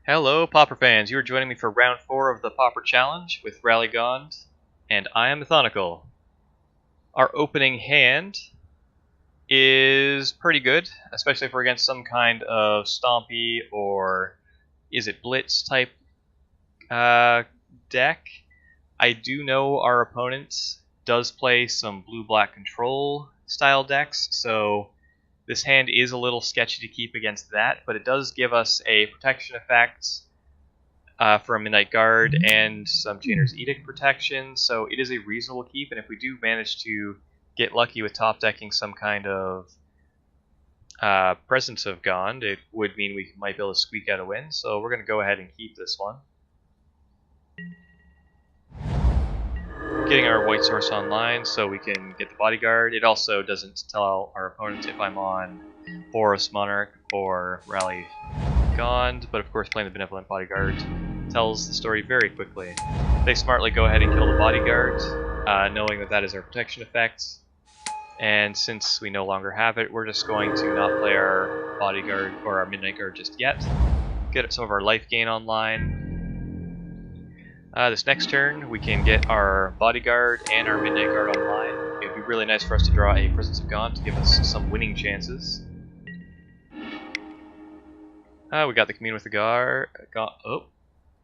Hello, Pauper fans. You are joining me for round 4 of the Pauper Challenge with Rally Gond, and I am Mathonical. Our opening hand is pretty good, especially if we're against some kind of Stompy or is it Blitz type deck. I do know our opponent does play some blue-black control style decks, so this hand is a little sketchy to keep against that, but it does give us a protection effect for a Midnight Guard and some Chainer's Edict protection, so it is a reasonable keep, and if we do manage to get lucky with top decking some kind of Presence of Gond, it would mean we might be able to squeak out a win, so we're going to go ahead and keep this one. Getting our white source online so we can get the bodyguard. It also doesn't tell our opponents if I'm on Boros Monarch or Rally Gond, but of course playing the Benevolent Bodyguard tells the story very quickly. They smartly go ahead and kill the bodyguard, knowing that that is our protection effect, and since we no longer have it, we're just going to not play our bodyguard or our Midnight Guard just yet. Get some of our life gain online. This next turn, we can get our bodyguard and our Midnight Guard online. It would be really nice for us to draw a Presence of Gond to give us some winning chances. We got the Commune with the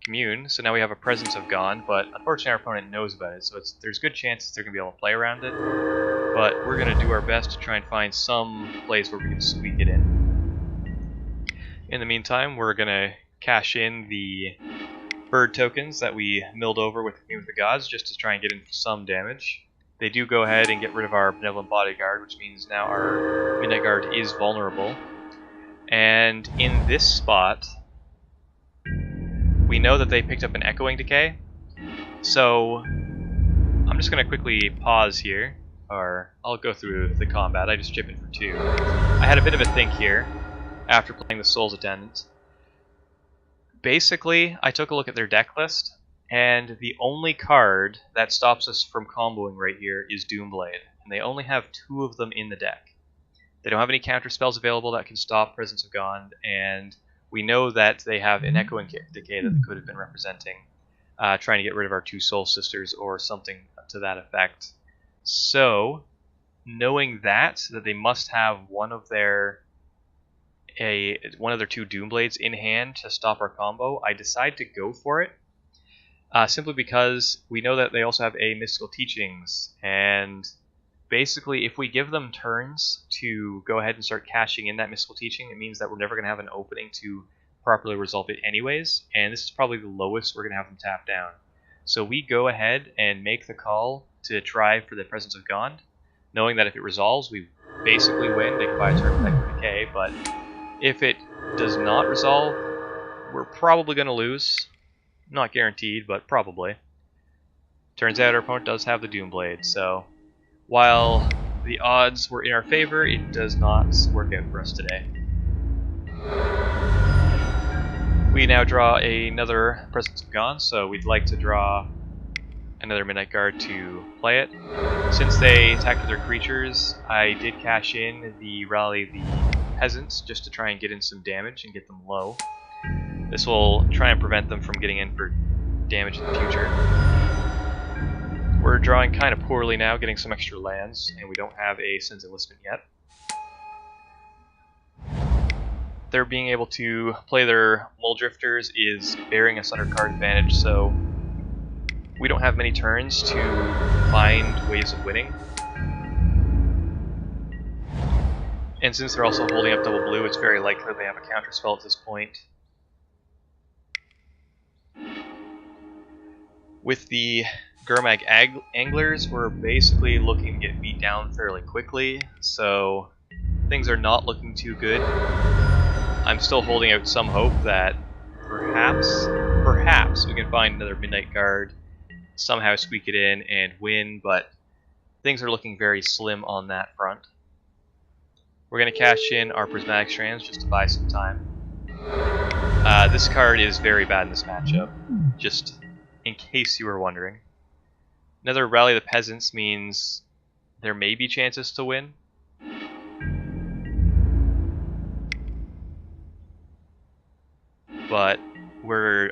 Commune, so now we have a Presence of Gond, but unfortunately our opponent knows about it, so there's good chances they're going to be able to play around it. But we're going to do our best to try and find some place where we can squeak it in. In the meantime, we're going to cash in the bird tokens that we milled over with the Commune with the Gods just to try and get in some damage. They do go ahead and get rid of our Benevolent Bodyguard, which means now our Midnight Guard is vulnerable. And in this spot, we know that they picked up an Echoing Decay, so I'm just going to quickly pause here, or I'll go through the combat. I just chip it for 2. I had a bit of a think here after playing the Soul's Attendant. Basically, I took a look at their deck list, and the only card that stops us from comboing right here is Doomblade, and they only have 2 of them in the deck. They don't have any counter spells available that can stop Presence of Gond, and we know that they have an Echoing Decay that they could have been representing, trying to get rid of our 2 Soul Sisters or something to that effect. So, knowing that they must have one of their 2 Doomblades in hand to stop our combo, I decide to go for it, simply because we know that they also have a Mystical Teachings, and basically if we give them turns to go ahead and start cashing in that Mystical Teaching, it means that we're never going to have an opening to properly resolve it anyways, and this is probably the lowest we're going to have them tap down. So we go ahead and make the call to try for the Presence of Gond, knowing that if it resolves, we basically win. They can buy a turn with Echo Decay, but if it does not resolve, we're probably going to lose. Not guaranteed, but probably. Turns out our opponent does have the Doomblade, so while the odds were in our favor, it does not work out for us today. We now draw another Presence of Gond, so we'd like to draw another Midnight Guard to play it. Since they attacked with their creatures, I did cash in the Rally the Peasants just to try and get in some damage and get them low. This will try and prevent them from getting in for damage in the future. We're drawing kind of poorly now, getting some extra lands, and we don't have a Sin's Enlistment yet. They're being able to play their Muldrifters is bearing us under card advantage, so we don't have many turns to find ways of winning. And since they're also holding up double blue, it's very likely they have a counterspell at this point. With the Gurmag Anglers, we're basically looking to get beat down fairly quickly, so things are not looking too good. I'm still holding out some hope that perhaps we can find another Midnight Guard, somehow squeak it in and win, but things are looking very slim on that front. We're going to cash in our Prismatic Strands just to buy some time. This card is very bad in this matchup, just in case you were wondering. Another Rally the Peasants means there may be chances to win. But we're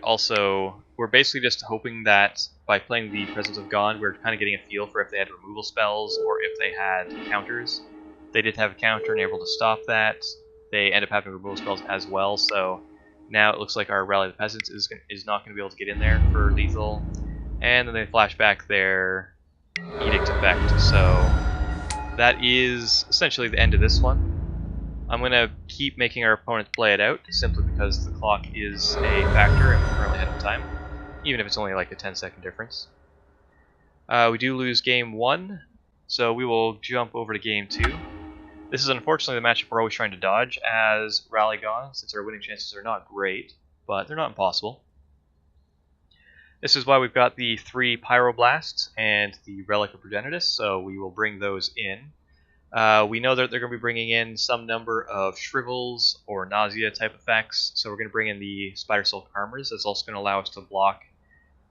basically just hoping that by playing the Presence of God, we're kind of getting a feel for if they had removal spells or if they had counters. They did have a counter and able to stop that. They end up having removal spells as well, so now it looks like our Rally of the Peasants is not going to be able to get in there for lethal. And then they flash back their Edict effect, so that is essentially the end of this one. I'm going to keep making our opponents play it out, simply because the clock is a factor and we're currently ahead of time, even if it's only like a 10-second difference. We do lose game 1, so we will jump over to game 2. This is unfortunately the matchup we're always trying to dodge as Rallygon, since our winning chances are not great, but they're not impossible. This is why we've got the 3 Pyroblasts and the Relic of Progenitus, so we will bring those in. We know that they're going to be bringing in some number of Shrivels or Nausea type effects, so we're going to bring in the Spider Soul Armors. That's also going to allow us to block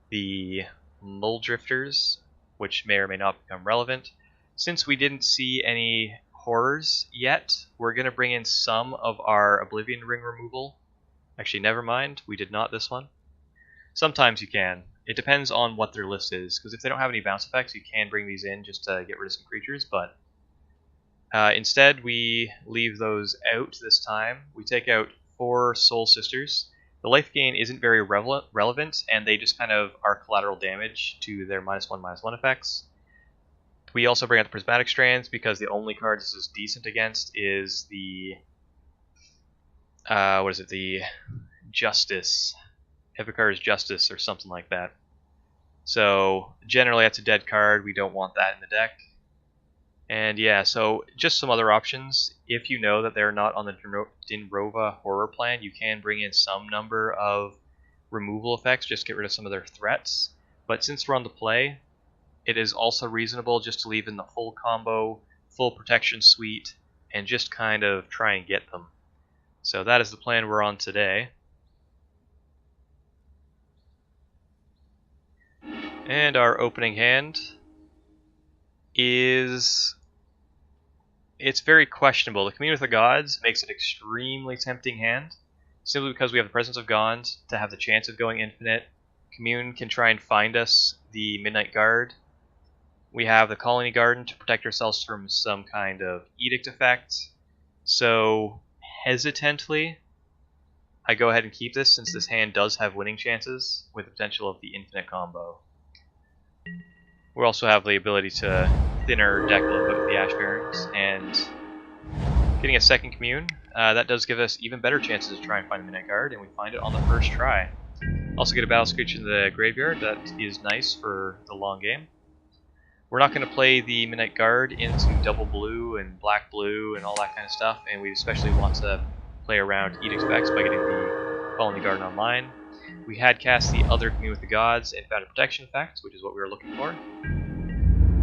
the Mull Drifters, which may or may not become relevant. Since we didn't see any horrors yet, we're going to bring in some of our Oblivion Ring removal. Actually, never mind, we did not this one. Sometimes you can. It depends on what their list is, because if they don't have any bounce effects, you can bring these in just to get rid of some creatures, but instead we leave those out this time. We take out 4 Soul Sisters. The life gain isn't very relevant, and they just kind of are collateral damage to their -1/-1 effects. We also bring out the Prismatic Strands, because the only card this is decent against is the the Justice. Epicar's Justice or something like that. So generally that's a dead card, we don't want that in the deck. And yeah, so just some other options. If you know that they're not on the Dinrova horror plan, you can bring in some number of removal effects, just get rid of some of their threats. But since we're on the play, it is also reasonable just to leave in the full combo, full protection suite, and just kind of try and get them. So that is the plan we're on today. And our opening hand is... it's very questionable. The Commune with the Gods makes it an extremely tempting hand, simply because we have the Presence of God to have the chance of going infinite. Commune can try and find us the Midnight Guard. We have the Colony Garden to protect ourselves from some kind of Edict effect. So, hesitantly, I go ahead and keep this, since this hand does have winning chances, with the potential of the infinite combo. We also have the ability to thin our deck a little bit with the Ash Barrens, and getting a second Commune, that does give us even better chances to try and find the Midnight Guard, and we find it on the first try. Also get a Battle Screech in the graveyard, that is nice for the long game. We're not going to play the Midnight Guard into double blue and black blue and all that kind of stuff, and we especially want to play around Edict effects by getting the Colony Garden online. We had cast the other Commune with the Gods and found a protection effect, which is what we were looking for.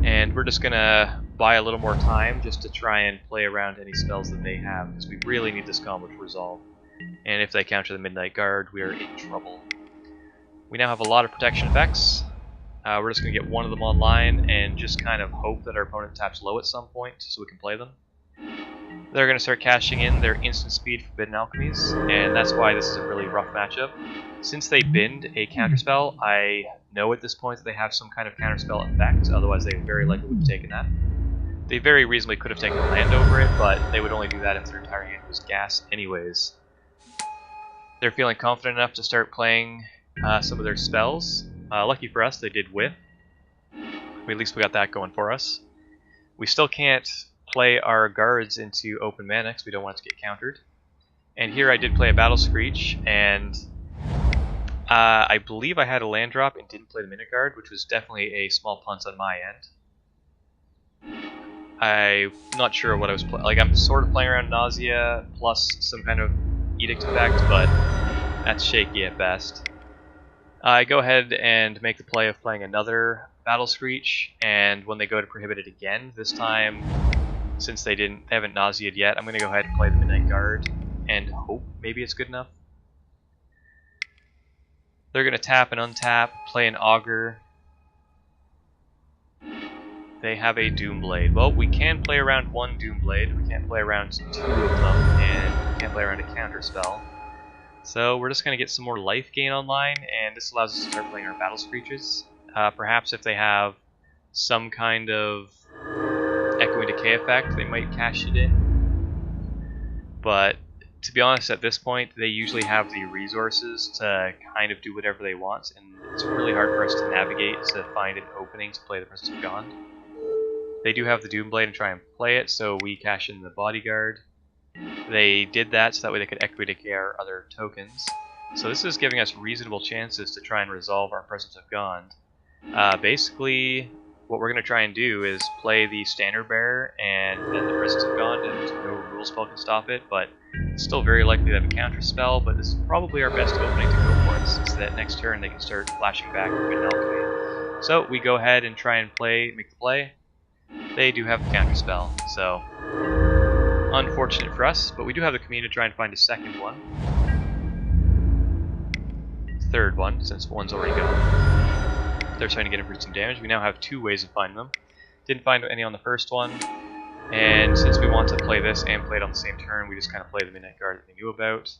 And we're just going to buy a little more time just to try and play around any spells that they have, because we really need this combo to resolve. And if they counter the Midnight Guard, we are in trouble. We now have a lot of protection effects. We're just going to get one of them online and just kind of hope that our opponent taps low at some point so we can play them. They're going to start cashing in their instant speed Forbidden Alchemies, and that's why this is a really rough matchup. Since they binned a counterspell, I know at this point that they have some kind of counterspell effect, otherwise they very likely would have taken that. They very reasonably could have taken a land over it, but they would only do that if their entire hand was gas anyways. They're feeling confident enough to start playing some of their spells. Lucky for us, they did whiff. At least we got that going for us. We still can't play our guards into open mana because we don't want it to get countered. And here I did play a Battle Screech, and I believe I had a land drop and didn't play the Midnight Guard, which was definitely a small punt on my end. I'm not sure what I was playing. Like, I'm sort of playing around Nausea plus some kind of Edict effect, but that's shaky at best. I go ahead and make the play of playing another Battle Screech, and when they go to prohibit it again, this time, since they haven't Nauseated yet, I'm going to go ahead and play the Midnight Guard and hope maybe it's good enough. They're going to tap and untap, play an Augur. They have a Doomblade. Well, we can play around one Doomblade, we can't play around two of them, and we can't play around a counterspell. So we're just going to get some more life gain online, and this allows us to start playing our battle screeches. Perhaps if they have some kind of echoing decay effect, they might cash it in. But to be honest, at this point, they usually have the resources to kind of do whatever they want, and it's really hard for us to navigate to find an opening to play the Presence of God. They do have the Doomblade and try and play it, so we cash in the Bodyguard. They did that so that way they could echo decay our other tokens. So this is giving us reasonable chances to try and resolve our Presence of God. Basically, what we're going to try and do is play the Standard Bearer and then the Presence of God, and no removal spell can stop it, but it's still very likely to have a counter spell, but this is probably our best opening to go for it, since that next turn they can start flashing back with an alchemy. So we go ahead and try and make the play. They do have the counter spell, so unfortunate for us, but we do have the command to try and find a second one. Third one, since one's already gone. They're trying to get in for some damage. We now have two ways of finding them. Didn't find any on the first one, and since we want to play this and play it on the same turn, we just kind of play the Midnight Guard that we knew about.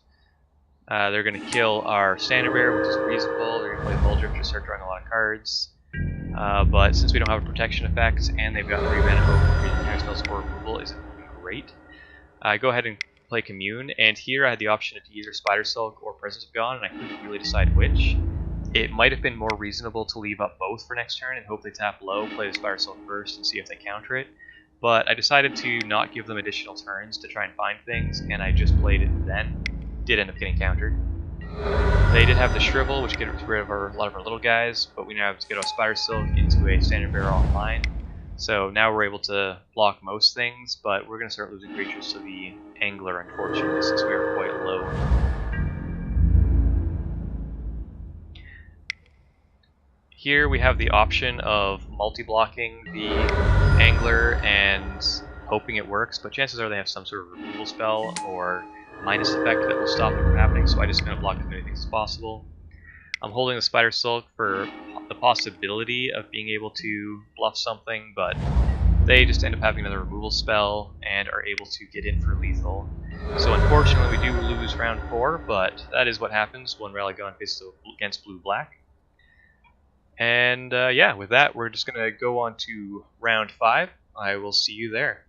They're going to kill our Standard Bearer, which is reasonable. They're going to play the Bulldrift to start drawing a lot of cards. But since we don't have a protection effect, and they've got 3 mana over 3 counter spells for removal, isn't great. Go ahead and play Commune, and here I had the option of either Spider Silk or Presence of God, and I couldn't really decide which. It might have been more reasonable to leave up both for next turn and hope they tap low, play the Spider Silk first, and see if they counter it. But I decided to not give them additional turns to try and find things, and I just played it and then did end up getting countered. They did have the Shrivel, which gets rid of a lot of our little guys, but we now have to get a Spider Silk into a Standard Bearer online. So now we're able to block most things, but we're going to start losing creatures to the Angler, unfortunately, since we are quite low. Here we have the option of multi-blocking the Angler and hoping it works, but chances are they have some sort of removal spell or minus effect that will stop it from happening, so I just going to block as many things as possible. I'm holding the Spider Silk for the possibility of being able to bluff something, but they just end up having another removal spell and are able to get in for lethal. So unfortunately we do lose round 4, but that is what happens when Ralagon faces against blue-black. And yeah, with that, we're just going to go on to round 5. I will see you there.